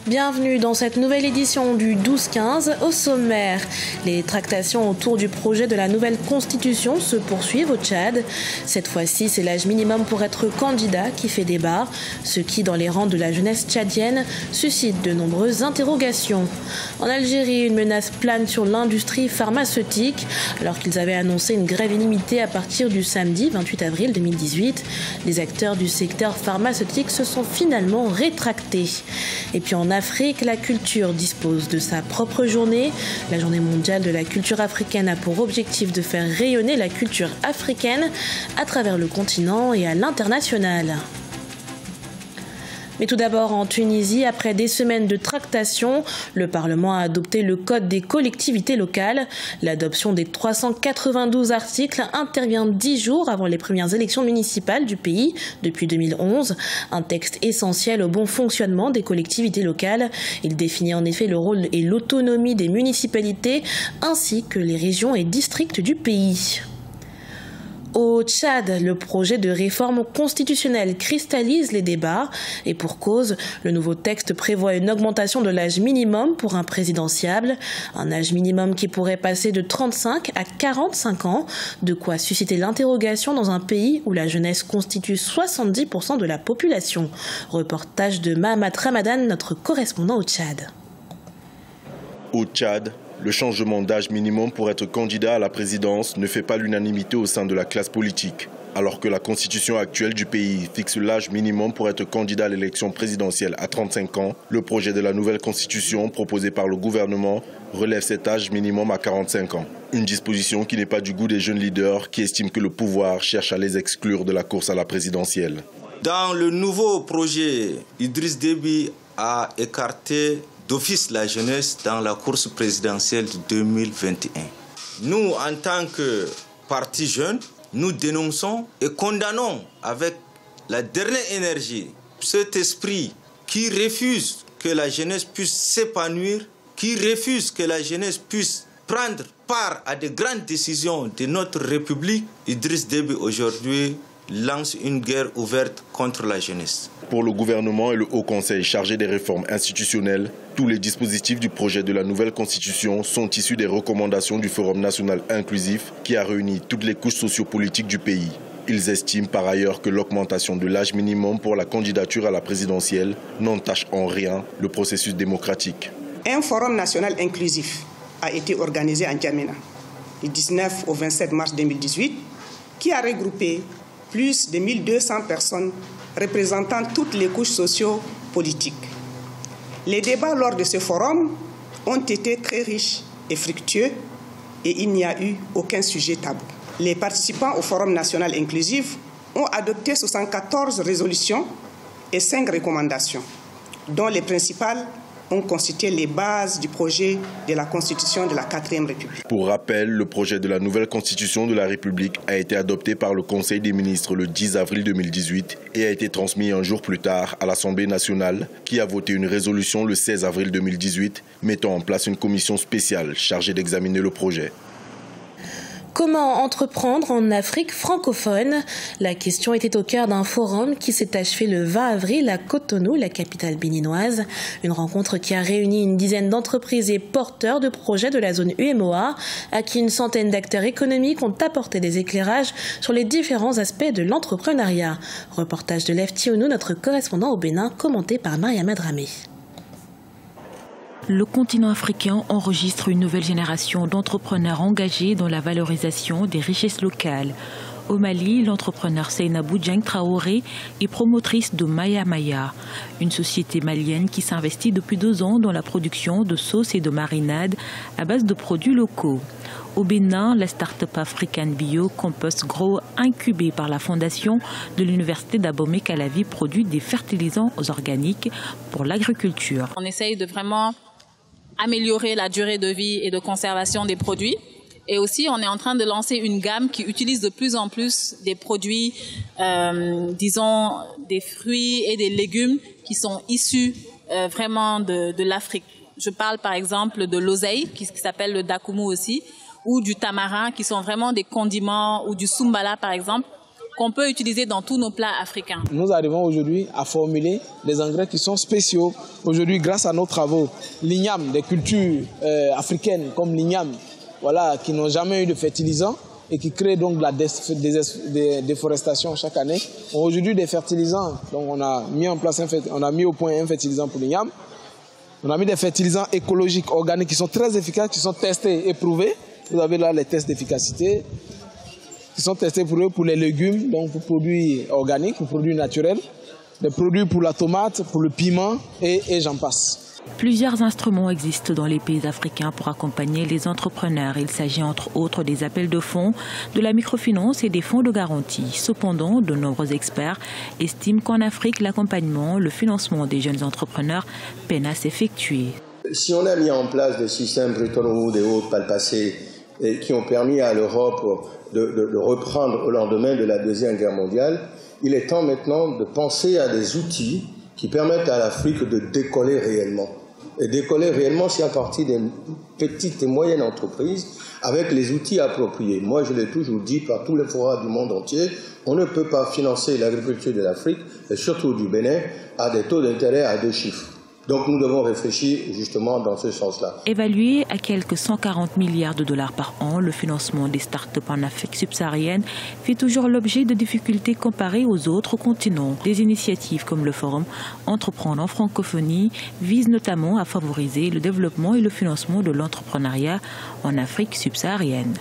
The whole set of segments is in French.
Bienvenue dans cette nouvelle édition du 12-15. Au sommaire, les tractations autour du projet de la nouvelle constitution se poursuivent au Tchad. Cette fois-ci, c'est l'âge minimum pour être candidat qui fait débat, ce qui, dans les rangs de la jeunesse tchadienne, suscite de nombreuses interrogations. En Algérie, une menace plane sur l'industrie pharmaceutique. Alors qu'ils avaient annoncé une grève illimitée à partir du samedi 28 avril 2018, les acteurs du secteur pharmaceutique se sont finalement rétractés. Et puis en Afrique, la culture dispose de sa propre journée. La journée mondiale de la culture africaine a pour objectif de faire rayonner la culture africaine à travers le continent et à l'international. Mais tout d'abord, en Tunisie, après des semaines de tractations, le Parlement a adopté le Code des collectivités locales. L'adoption des 392 articles intervient 10 jours avant les premières élections municipales du pays depuis 2011. Un texte essentiel au bon fonctionnement des collectivités locales. Il définit en effet le rôle et l'autonomie des municipalités ainsi que les régions et districts du pays. Au Tchad, le projet de réforme constitutionnelle cristallise les débats et pour cause, le nouveau texte prévoit une augmentation de l'âge minimum pour un présidentiable, un âge minimum qui pourrait passer de 35 à 45 ans, de quoi susciter l'interrogation dans un pays où la jeunesse constitue 70% de la population. Reportage de Mahamat Ramadan, notre correspondant au Tchad. Au Tchad, le changement d'âge minimum pour être candidat à la présidence ne fait pas l'unanimité au sein de la classe politique. Alors que la constitution actuelle du pays fixe l'âge minimum pour être candidat à l'élection présidentielle à 35 ans, le projet de la nouvelle constitution proposé par le gouvernement relève cet âge minimum à 45 ans. Une disposition qui n'est pas du goût des jeunes leaders qui estiment que le pouvoir cherche à les exclure de la course à la présidentielle. Dans le nouveau projet, Idriss Déby a écarté d'office la jeunesse dans la course présidentielle de 2021. Nous, en tant que parti jeune, nous dénonçons et condamnons avec la dernière énergie cet esprit qui refuse que la jeunesse puisse s'épanouir, qui refuse que la jeunesse puisse prendre part à de grandes décisions de notre République. Idriss Déby aujourd'hui lance une guerre ouverte contre la jeunesse. Pour le gouvernement et le Haut Conseil chargé des réformes institutionnelles, tous les dispositifs du projet de la nouvelle constitution sont issus des recommandations du Forum national inclusif qui a réuni toutes les couches sociopolitiques du pays. Ils estiment par ailleurs que l'augmentation de l'âge minimum pour la candidature à la présidentielle n'entache en rien le processus démocratique. Un Forum national inclusif a été organisé à N'Djamena du 19 au 27 mars 2018 qui a regroupé plus de 1200 personnes représentant toutes les couches socio-politiques. Les débats lors de ce forum ont été très riches et fructueux et il n'y a eu aucun sujet tabou. Les participants au Forum national inclusif ont adopté 74 résolutions et 5 recommandations, dont les principales ont constitué les bases du projet de la Constitution de la 4e République. Pour rappel, le projet de la nouvelle Constitution de la République a été adopté par le Conseil des ministres le 10 avril 2018 et a été transmis un jour plus tard à l'Assemblée nationale qui a voté une résolution le 16 avril 2018 mettant en place une commission spéciale chargée d'examiner le projet. Comment entreprendre en Afrique francophone? La question était au cœur d'un forum qui s'est achevé le 20 avril à Cotonou, la capitale béninoise. Une rencontre qui a réuni une dizaine d'entreprises et porteurs de projets de la zone UEMOA, à qui une centaine d'acteurs économiques ont apporté des éclairages sur les différents aspects de l'entrepreneuriat. Reportage de Lev Tionou, notre correspondant au Bénin, commenté par Mariama Dramé. Le continent africain enregistre une nouvelle génération d'entrepreneurs engagés dans la valorisation des richesses locales. Au Mali, l'entrepreneur Seynabou Dieng Traoré est promotrice de Maya Maya, une société malienne qui s'investit depuis 2 ans dans la production de sauces et de marinades à base de produits locaux. Au Bénin, la start-up African Bio Compost Grow, incubée par la fondation de l'université d'Abomey-Calavi, produit des fertilisants organiques pour l'agriculture. On essaye de vraiment améliorer la durée de vie et de conservation des produits. Et aussi, on est en train de lancer une gamme qui utilise de plus en plus des produits, disons, des fruits et des légumes qui sont issus vraiment de l'Afrique. Je parle par exemple de l'oseille, qui s'appelle le dakumu aussi, ou du tamarin, qui sont vraiment des condiments, ou du sumbala par exemple. qu'on peut utiliser dans tous nos plats africains. Nous arrivons aujourd'hui à formuler des engrais qui sont spéciaux. Aujourd'hui, grâce à nos travaux, l'igname, des cultures africaines comme l'igname, voilà, qui n'ont jamais eu de fertilisants et qui créent donc de la déforestation chaque année, ont aujourd'hui des fertilisants. Donc on a mis au point un fertilisant pour l'igname. On a mis des fertilisants écologiques, organiques, qui sont très efficaces, qui sont testés et prouvés. Vous avez là les tests d'efficacité, qui sont testés pour eux, pour les légumes, donc pour produits organiques, pour produits naturels, des produits pour la tomate, pour le piment et j'en passe. Plusieurs instruments existent dans les pays africains pour accompagner les entrepreneurs. Il s'agit entre autres des appels de fonds, de la microfinance et des fonds de garantie. Cependant, de nombreux experts estiment qu'en Afrique, l'accompagnement, le financement des jeunes entrepreneurs peine à s'effectuer. Si on a mis en place des systèmes Bretton Woods et autres par le passé et qui ont permis à l'Europe de reprendre au lendemain de la Deuxième Guerre mondiale, il est temps maintenant de penser à des outils qui permettent à l'Afrique de décoller réellement. Et décoller réellement, c'est à partir des petites et moyennes entreprises avec les outils appropriés. Moi, je l'ai toujours dit par tous les forats du monde entier, on ne peut pas financer l'agriculture de l'Afrique, et surtout du Bénin, à des taux d'intérêt à 2 chiffres. Donc nous devons réfléchir justement dans ce sens-là. Évalué à quelques 140 milliards de dollars par an, le financement des start-up en Afrique subsaharienne fait toujours l'objet de difficultés comparées aux autres continents. Des initiatives comme le Forum Entreprendre en francophonie visent notamment à favoriser le développement et le financement de l'entrepreneuriat en Afrique subsaharienne.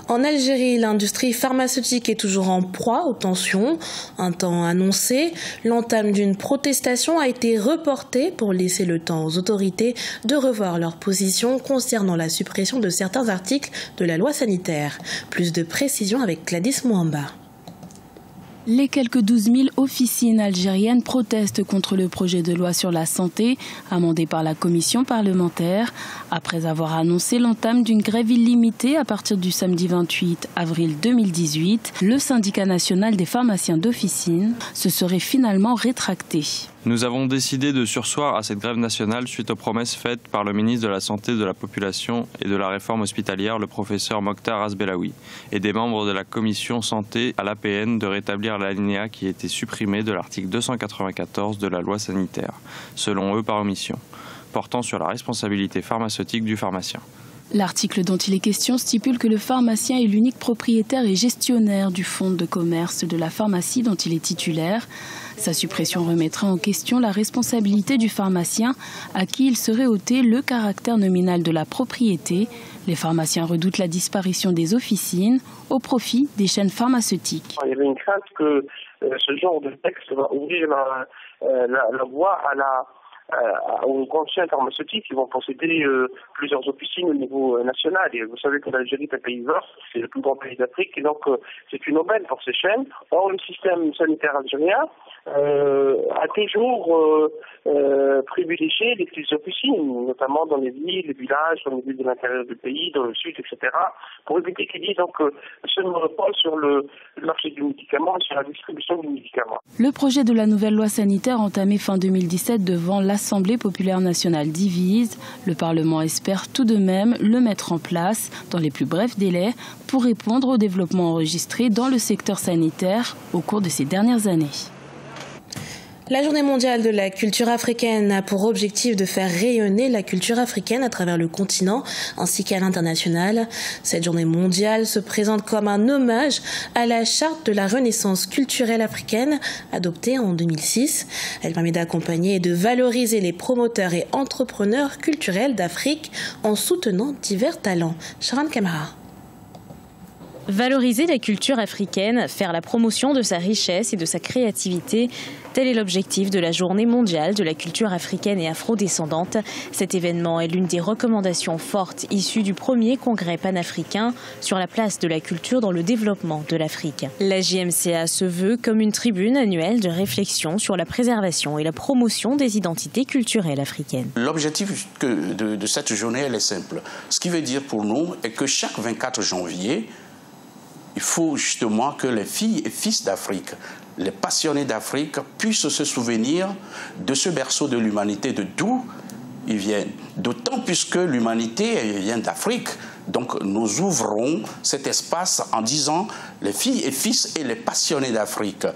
En Algérie, l'industrie pharmaceutique est toujours en proie aux tensions. Un temps annoncé, l'entame d'une protestation a été reportée pour laisser le temps aux autorités de revoir leur position concernant la suppression de certains articles de la loi sanitaire. Plus de précisions avec Gladys Mouamba. Les quelques 12 000 officines algériennes protestent contre le projet de loi sur la santé, amendé par la commission parlementaire, après avoir annoncé l'entame d'une grève illimitée à partir du samedi 28 avril 2018. Le syndicat national des pharmaciens d'officine se serait finalement rétracté. Nous avons décidé de surseoir à cette grève nationale suite aux promesses faites par le ministre de la Santé de la Population et de la Réforme hospitalière, le professeur Mokhtar Azbelaoui, et des membres de la commission santé à l'APN de rétablir l'alinéa qui a été supprimé de l'article 294 de la loi sanitaire, selon eux par omission, portant sur la responsabilité pharmaceutique du pharmacien. L'article dont il est question stipule que le pharmacien est l'unique propriétaire et gestionnaire du fonds de commerce de la pharmacie dont il est titulaire. Sa suppression remettrait en question la responsabilité du pharmacien à qui il serait ôté le caractère nominal de la propriété. Les pharmaciens redoutent la disparition des officines au profit des chaînes pharmaceutiques. Il y avait une crainte que ce genre de texte va ouvrir la voie aux grandes chaînes pharmaceutiques qui vont posséder plusieurs officines au niveau national. Et vous savez que l'Algérie est un pays vaste, c'est le plus grand pays d'Afrique, et donc c'est une aubaine pour ces chaînes. Or, le système sanitaire algérien a toujours privilégié les petites officines, notamment dans les villes, les villages, dans les villes de l'intérieur du pays, dans le sud, etc., pour éviter qu'il y ait donc ce monopole sur le marché du médicament et sur la distribution du médicament. Le projet de la nouvelle loi sanitaire entamé fin 2017 devant l'Assemblée populaire nationale divise. Le Parlement espère tout de même le mettre en place dans les plus brefs délais pour répondre aux développements enregistrés dans le secteur sanitaire au cours de ces dernières années. La Journée mondiale de la culture africaine a pour objectif de faire rayonner la culture africaine à travers le continent ainsi qu'à l'international. Cette journée mondiale se présente comme un hommage à la charte de la renaissance culturelle africaine adoptée en 2006. Elle permet d'accompagner et de valoriser les promoteurs et entrepreneurs culturels d'Afrique en soutenant divers talents. Sharon Kamara. Valoriser la culture africaine, faire la promotion de sa richesse et de sa créativité, tel est l'objectif de la Journée mondiale de la culture africaine et afrodescendante. Cet événement est l'une des recommandations fortes issues du premier congrès panafricain sur la place de la culture dans le développement de l'Afrique. La JMCA se veut comme une tribune annuelle de réflexion sur la préservation et la promotion des identités culturelles africaines. L'objectif de cette journée, elle est simple. Ce qui veut dire pour nous est que chaque 24 janvier, il faut justement que les filles et fils d'Afrique, les passionnés d'Afrique, puissent se souvenir de ce berceau de l'humanité, de d'où ils viennent. D'autant puisque l'humanité vient d'Afrique. Donc nous ouvrons cet espace en disant les filles et fils et les passionnés d'Afrique.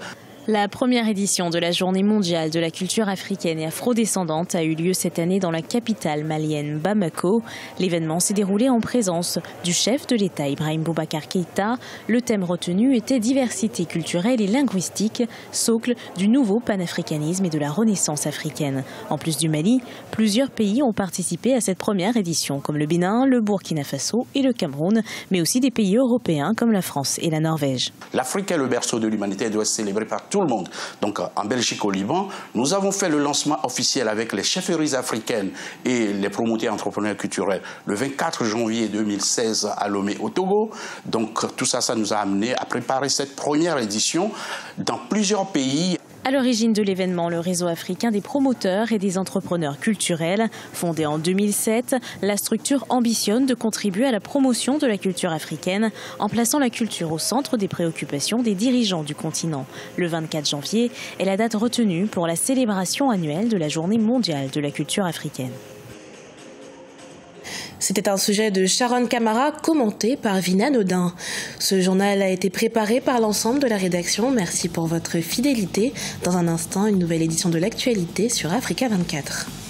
La première édition de la Journée mondiale de la culture africaine et afrodescendante a eu lieu cette année dans la capitale malienne Bamako. L'événement s'est déroulé en présence du chef de l'État Ibrahim Boubacar Keïta. Le thème retenu était diversité culturelle et linguistique, socle du nouveau panafricanisme et de la renaissance africaine. En plus du Mali, plusieurs pays ont participé à cette première édition, comme le Bénin, le Burkina Faso et le Cameroun, mais aussi des pays européens comme la France et la Norvège. L'Afrique est le berceau de l'humanité et doit être célébré par tout le monde. Donc en Belgique, au Liban, nous avons fait le lancement officiel avec les chefferies africaines et les promoteurs entrepreneurs culturels le 24 janvier 2016 à Lomé au Togo. Donc tout ça nous a amené à préparer cette première édition dans plusieurs pays. À l'origine de l'événement, le réseau africain des promoteurs et des entrepreneurs culturels. Fondé en 2007, la structure ambitionne de contribuer à la promotion de la culture africaine en plaçant la culture au centre des préoccupations des dirigeants du continent. Le 24 janvier est la date retenue pour la célébration annuelle de la Journée mondiale de la culture africaine. C'était un sujet de Sharon Camara commenté par Vina Nodin. Ce journal a été préparé par l'ensemble de la rédaction. Merci pour votre fidélité. Dans un instant, une nouvelle édition de l'actualité sur Africa 24.